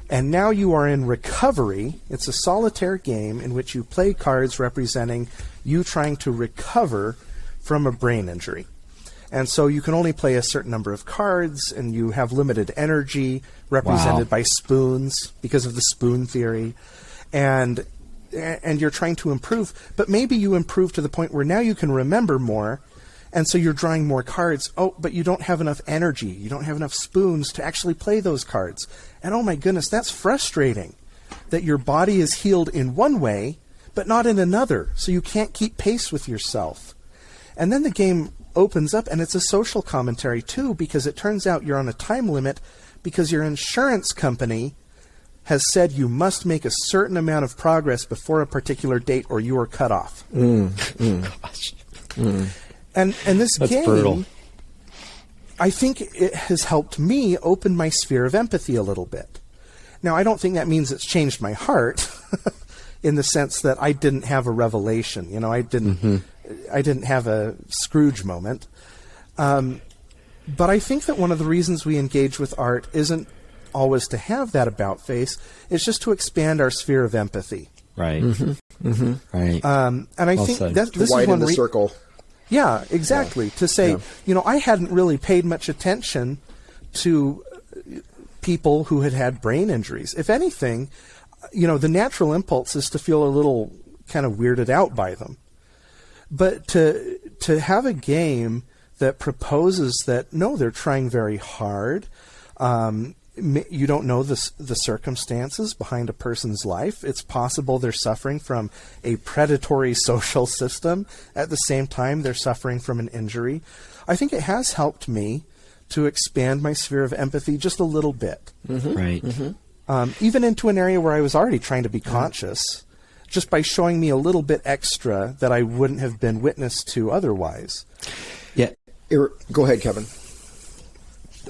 And now you are in recovery. It's a solitaire game in which you play cards representing you trying to recover from a brain injury. And so you can only play a certain number of cards, and you have limited energy represented by spoons because of the spoon theory. And you're trying to improve, but maybe you improve to the point where now you can remember more, and so you're drawing more cards. Oh, but you don't have enough energy. You don't have enough spoons to actually play those cards. And oh my goodness, that's frustrating, that your body is healed in one way, but not in another, so you can't keep pace with yourself. And then the game opens up, and it's a social commentary too, because it turns out you're on a time limit because your insurance company has said you must make a certain amount of progress before a particular date or you are cut off. Gosh. And this That's game, brutal. I think it has helped me open my sphere of empathy a little bit. Now, I don't think that means it's changed my heart in the sense that I didn't have a revelation. I didn't have a Scrooge moment. But I think that one of the reasons we engage with art isn't always to have that about face. It's just to expand our sphere of empathy. Right. Mm-hmm. Mm-hmm. Right. And I think that this is widen one the circle. Yeah, exactly. To say, I hadn't really paid much attention to people who had brain injuries. If anything, the natural impulse is to feel a little kind of weirded out by them. But to have a game that proposes that, no, they're trying very hard. You don't know the circumstances behind a person's life. It's possible they're suffering from a predatory social system. At the same time, they're suffering from an injury. I think it has helped me to expand my sphere of empathy just a little bit. Mm-hmm. Right. Mm-hmm. Even into an area where I was already trying to be conscious, just by showing me a little bit extra that I wouldn't have been witness to otherwise. Yeah. Go ahead, Kevin.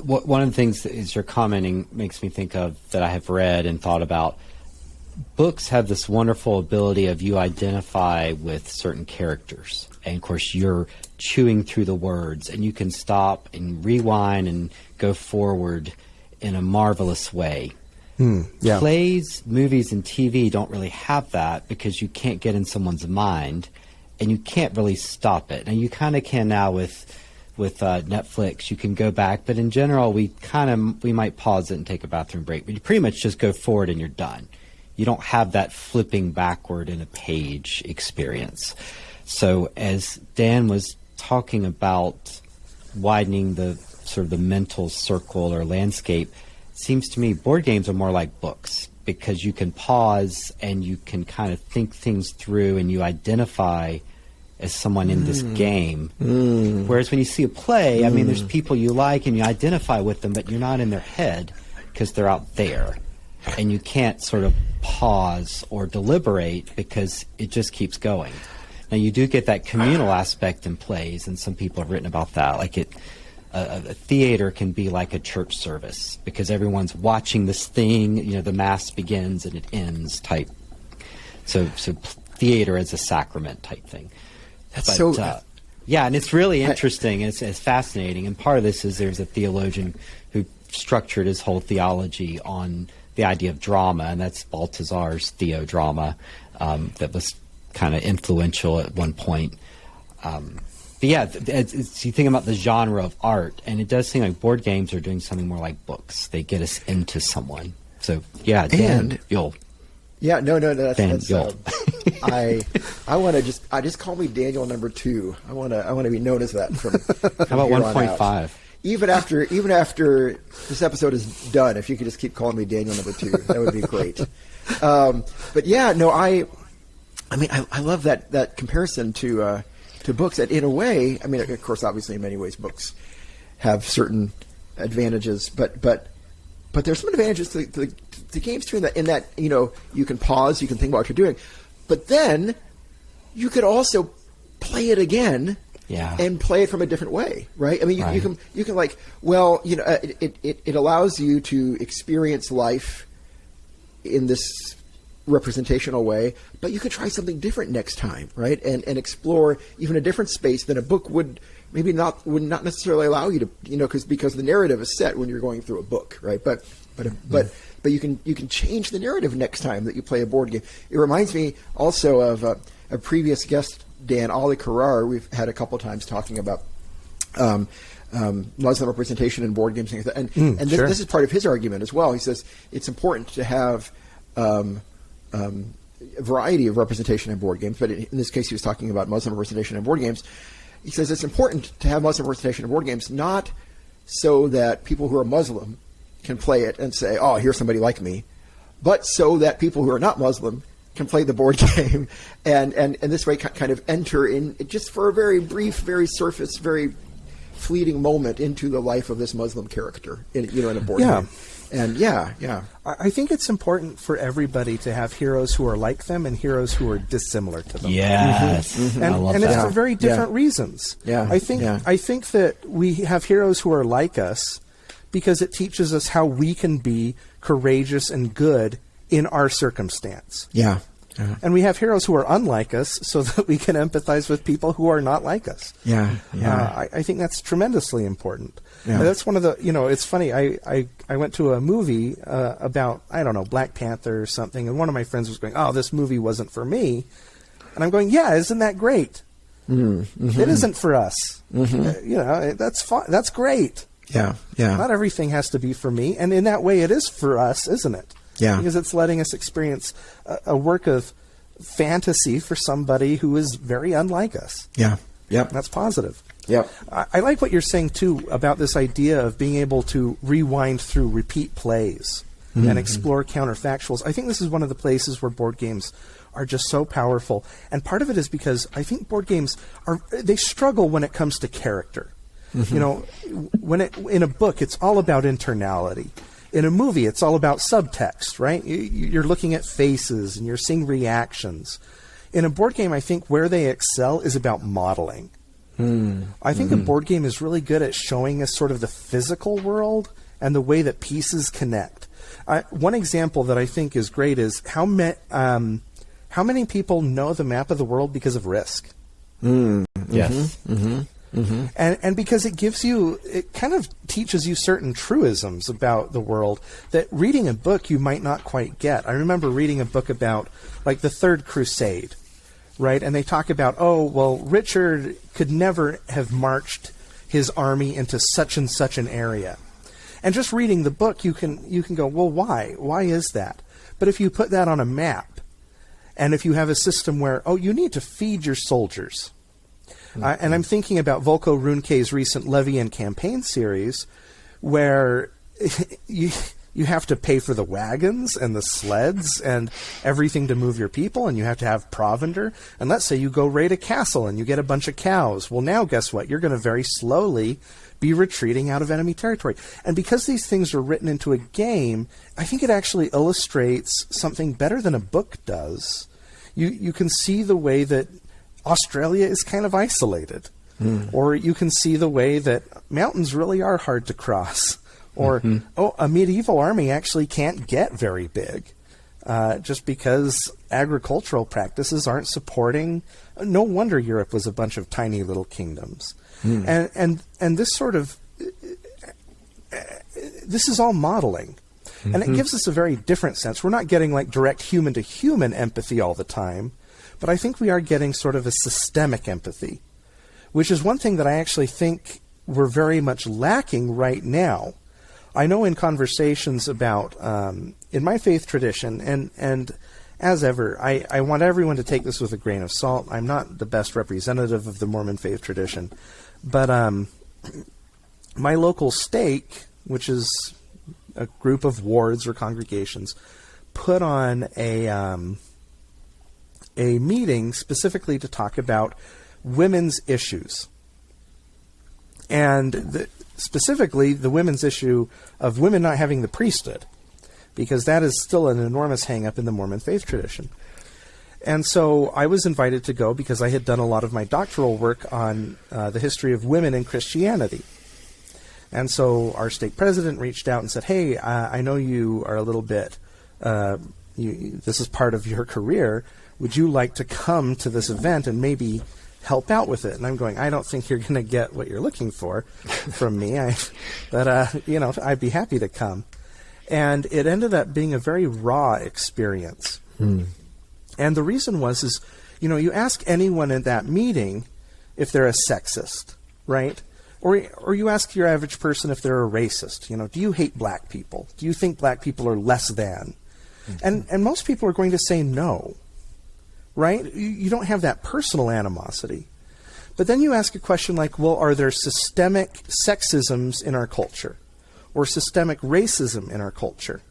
One of the things that is you're commenting makes me think of that I have read and thought about. Books have this wonderful ability of you identify with certain characters. And, of course, you're chewing through the words, and you can stop and rewind and go forward in a marvelous way. Yeah. Plays, movies, and TV don't really have that because you can't get in someone's mind, and you can't really stop it. And you kind of can now with Netflix. You can go back, but in general, we might pause it and take a bathroom break. But you pretty much just go forward and you're done. You don't have that flipping backward in a page experience. So as Dan was talking about widening the sort of the mental circle or landscape, it seems to me board games are more like books because you can pause and you can kind of think things through and you identify as someone in this game. Whereas when you see a play, I mean, there's people you like and you identify with them, but you're not in their head because they're out there. And you can't sort of pause or deliberate because it just keeps going. Now, you do get that communal aspect in plays, and some people have written about that. Like a theater can be like a church service because everyone's watching this thing, you know, the mass begins and it ends type. So theater is a sacrament type thing. Yeah, and it's really interesting. It's fascinating. And part of this is there's a theologian who structured his whole theology on the idea of drama, and that's Balthazar's theodrama that was kind of influential at one point. But yeah, you think about the genre of art, and it does seem like board games are doing something more like books. They get us into someone. So yeah, Dan, you'll. Yeah, no, that's I want to just call me Daniel number 2. I want to be known as that from How about 1.5? Even after this episode is done, if you could just keep calling me Daniel number 2, that would be great. But yeah, no, I mean, I love that comparison to books. And in a way, I mean, of course, obviously, in many ways, books have certain advantages, but there's some advantages to the games too. In that you know, you can pause, you can think about what you're doing, but then you could also play it again. Yeah. And play it from a different way, right? I mean, you can like, well, you know, it allows you to experience life in this representational way, but you could try something different next time, right? And explore even a different space than a book would not necessarily allow you to, you know, because the narrative is set when you're going through a book, right? But you can change the narrative next time that you play a board game. It reminds me also of a previous guest, Dan, Ali Karar, we've had a couple times talking about Muslim representation in board games, and Sure. This is part of his argument as well. He says it's important to have a variety of representation in board games, but in this case he was talking about Muslim representation in board games. He says it's important to have Muslim representation in board games, not so that people who are Muslim can play it and say, oh, here's somebody like me, but so that people who are not Muslim can play the board game and this way kind of enter in just for a very brief, very surface, very fleeting moment into the life of this Muslim character in a board game. And I think it's important for everybody to have heroes who are like them and heroes who are dissimilar to them. Yes. And I love it's that. for very different reasons. Yeah. I think that we have heroes who are like us because it teaches us how we can be courageous and good in our circumstance. Yeah. And we have heroes who are unlike us so that we can empathize with people who are not like us. I think that's tremendously important. Yeah. And that's one of the, you know, it's funny, I went to a movie about, I don't know, Black Panther or something, and one of my friends was going, oh, this movie wasn't for me. And I'm going, yeah, isn't that great? Mm-hmm. It isn't for us. Mm-hmm. You know, that's fine. That's great. Yeah. Not everything has to be for me. And in that way, it is for us, isn't it? Yeah. Because it's letting us experience a work of fantasy for somebody who is very unlike us. Yeah. That's positive. Yeah. I like what you're saying, too, about this idea of being able to rewind through repeat plays and explore counterfactuals. I think this is one of the places where board games are just so powerful. And part of it is because I think board games they struggle when it comes to character. You know, in a book, it's all about internality. In a movie, it's all about subtext, right? You're looking at faces and you're seeing reactions. In a board game, I think where they excel is about modeling. I think a board game is really good at showing us sort of the physical world and the way that pieces connect. One example that I think is great is how many people know the map of the world because of Risk? Yes. And because it kind of teaches you certain truisms about the world that reading a book you might not quite get. I remember reading a book about, like, the Third Crusade, right? And they talk about, Richard could never have marched his army into such and such an area. And just reading the book, you can go, well, why? Why is that? But if you put that on a map, and if you have a system where, you need to feed your soldiers. And I'm thinking about Volko Ruhnke's recent Levian campaign series, where you have to pay for the wagons and the sleds and everything to move your people, and you have to have provender. And let's say you go raid a castle and you get a bunch of cows. Well, now guess what? You're going to very slowly be retreating out of enemy territory. And because these things are written into a game, I think it actually illustrates something better than a book does. You can see the way that Australia is kind of isolated. Or you can see the way that mountains really are hard to cross. Or, a medieval army actually can't get very big just because agricultural practices aren't supporting. No wonder Europe was a bunch of tiny little kingdoms. And this sort of, this is all modeling. And it gives us a very different sense. We're not getting like direct human-to-human empathy all the time, but I think we are getting sort of a systemic empathy, which is one thing that I actually think we're very much lacking right now. I know in conversations about, in my faith tradition, and as ever, I want everyone to take this with a grain of salt. I'm not the best representative of the Mormon faith tradition, but my local stake, which is a group of wards or congregations, put on a meeting specifically to talk about women's issues. And specifically the women's issue of women not having the priesthood, because that is still an enormous hang-up in the Mormon faith tradition. And so I was invited to go because I had done a lot of my doctoral work on the history of women in Christianity. And so our stake president reached out and said, hey, I know you are a little bit, this is part of your career. Would you like to come to this event and maybe help out with it? And I'm going, I don't think you're going to get what you're looking for from me. But I'd be happy to come. And it ended up being a very raw experience. And the reason was, you ask anyone in that meeting if they're a sexist, right? Or you ask your average person if they're a racist. Do you hate black people? Do you think black people are less than? And most people are going to say no, right? You don't have that personal animosity. But then you ask a question like, well, are there systemic sexisms in our culture? Or systemic racism in our culture?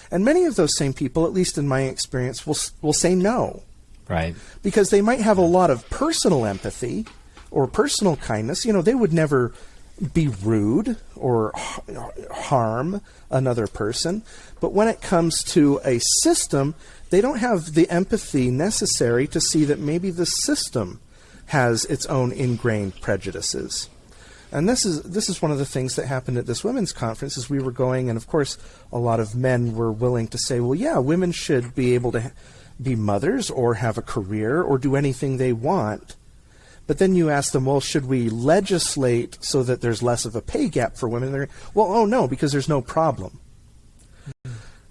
And many of those same people, at least in my experience, will say no. Right. Because they might have a lot of personal empathy or personal kindness. They would never be rude or harm another person. But when it comes to a system, they don't have the empathy necessary to see that maybe the system has its own ingrained prejudices. And this is one of the things that happened at this women's conference as we were going, and of course a lot of men were willing to say, well, yeah, women should be able to be mothers or have a career or do anything they want. But then you ask them, well, should we legislate so that there's less of a pay gap for women? They're, well, oh no, because there's no problem.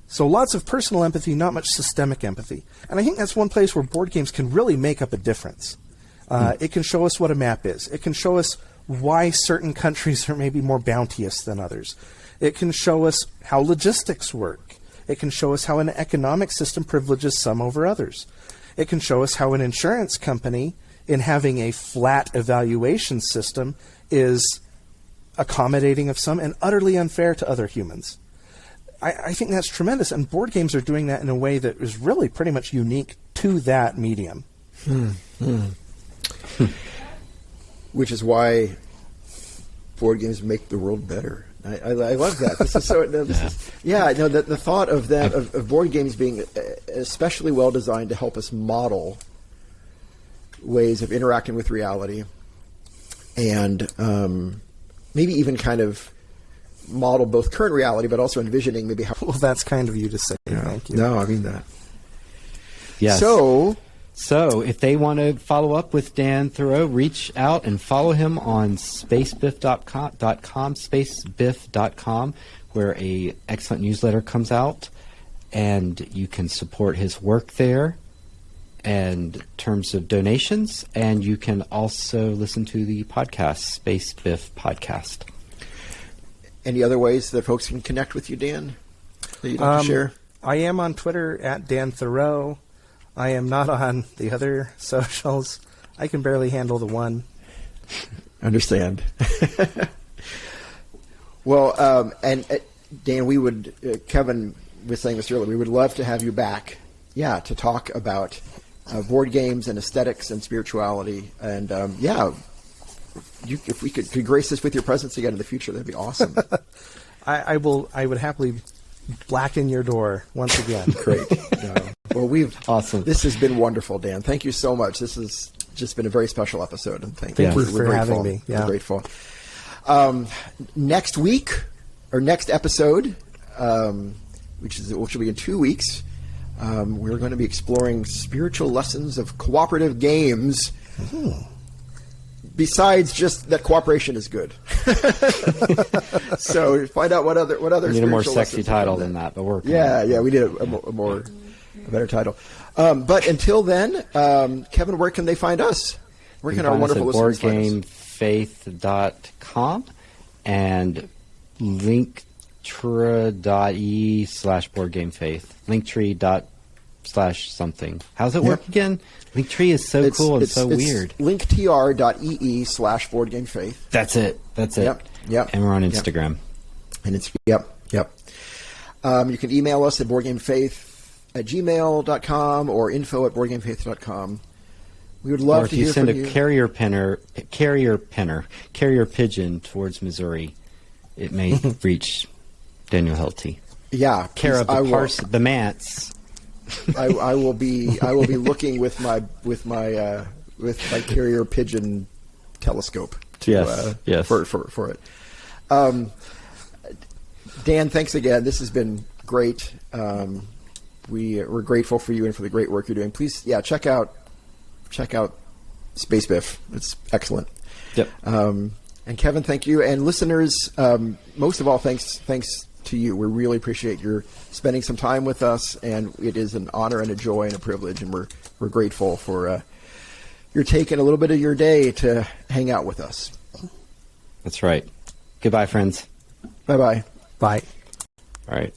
So lots of personal empathy, not much systemic empathy. And I think that's one place where board games can really make up a difference. It can show us what a map is. It can show us why certain countries are maybe more bounteous than others. It can show us how logistics work. It can show us how an economic system privileges some over others. It can show us how an insurance company, in having a flat evaluation system, is accommodating of some and utterly unfair to other humans. I think that's tremendous, and board games are doing that in a way that is really pretty much unique to that medium. Which is why board games make the world better. I love that. This is so. The thought of that of board games being especially well designed to help us model ways of interacting with reality, and maybe even kind of model both current reality, but also envisioning maybe how. Well, that's kind of you to say. Yeah. Thank you. No, I mean that. Yes. So if they want to follow up with Dan Thurot, reach out and follow him on spacebiff.com, where a excellent newsletter comes out, and you can support his work there in terms of donations, and you can also listen to the podcast, Space Biff Podcast. Any other ways that folks can connect with you, Dan, that you'd like to share? I am on Twitter at Dan Thurot. I am not on the other socials. I can barely handle the one. Understand. Well, and Dan, we would, Kevin was saying this earlier, we would love to have you back, to talk about board games and aesthetics and spirituality. And, if we could grace us with your presence again in the future, that'd be awesome. I would happily blacken your door once again. Great. Well, awesome. This has been wonderful, Dan. Thank you so much. This has just been a very special episode, and thank you for having me. Yeah. We're grateful. Next week, or next episode, which will be in 2 weeks, we're going to be exploring spiritual lessons of cooperative games. Besides just that cooperation is good. So find out what other we need a more sexy title than that, but we're we need a better title. But until then, Kevin, where can they find us? Where can our wonderful listeners find us? BoardGameFaith.com and linktree.ee/BoardGameFaith. Linktree./something. How's it work again? Linktree is so cool and so weird. linktr.ee/BoardGameFaith. That's it. Yep. And we're on Instagram. And it's yep. You can email us at boardgamefaith@gmail.com or info@boardgamefaith.com. We would love to hear from you. Or if you send a carrier pigeon towards Missouri, it may reach Daniel Hilty. Yeah, care of the Mance. I will be looking with my carrier pigeon telescope to, yes. for it. Dan, thanks again. This has been great. We're grateful for you and for the great work you're doing. Please, check out Space Biff. It's excellent. Yep. And Kevin, thank you. And listeners, most of all, thanks to you. We really appreciate your spending some time with us, and it is an honor and a joy and a privilege, and we're grateful for your taking a little bit of your day to hang out with us. That's right. Goodbye, friends. Bye-bye. Bye. All right.